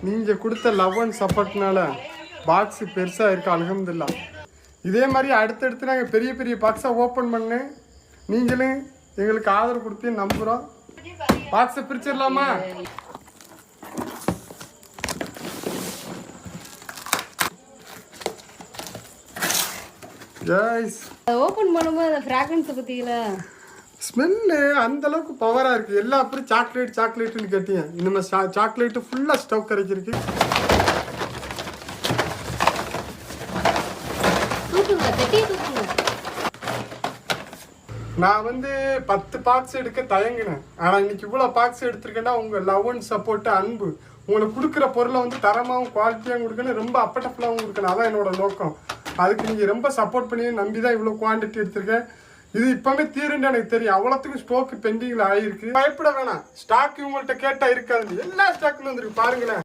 நீங்கள் கொடுத்த love and சப்போர்ட்னால box பெருசாக இருக்குது அல்ஹம்துலில்லாஹ். இதே மாதிரி அடுத்தடுத்து நாங்கள் பெரிய பெரிய பாக்ஸாக ஓப்பன் பண்ணு நீங்களும் எங்களுக்கு ஆதரவு கொடுத்து நம்புகிறோம். பாக்ஸை பிரிச்சிடலாமா? ஓப்பன் பண்ணும்போது அந்த ஃப்ராக்ரன்ஸை பற்றிங்களா ஸ்மெல்லு அந்த அளவுக்கு பவராக இருக்குது. எல்லா அப்புறம் சாக்லேட்டுன்னு கேட்டீங்க. இனிமேல் சாக்லேட்டு ஃபுல்லாக ஸ்டவ் கிடைச்சிருக்கு. நான் 10 பாக்ஸ் எடுக்க தயங்கினேன். ஆனால் இன்னைக்கு இவ்வளோ பாக்ஸ் எடுத்திருக்கேன்னா உங்கள் லவ் அண்ட் சப்போர்ட்டு அன்பு. உங்களுக்கு கொடுக்குற பொருளை தரமாகவும் குவாலிட்டியாகவும் கொடுக்கணும், ரொம்ப அப்பட்டஃபுல்லாகவும் கொடுக்கணும். அதான் என்னோட நோக்கம். அதுக்கு நீங்கள் ரொம்ப சப்போர்ட் பண்ணி நம்பி தான் இவ்வளோ குவான்டிட்டி எடுத்திருக்கேன். இது இப்போவே தீருன்னு எனக்கு தெரியும். அவ்வளோத்துக்கும் ஸ்டாக் பெண்டிங்கில் ஆகிருக்கு. பயப்பட வேணாம், ஸ்டாக் உங்கள்கிட்ட கேட்டால் இருக்காது. எல்லா ஸ்டாக்குமே வந்துருக்கு பாருங்களேன்.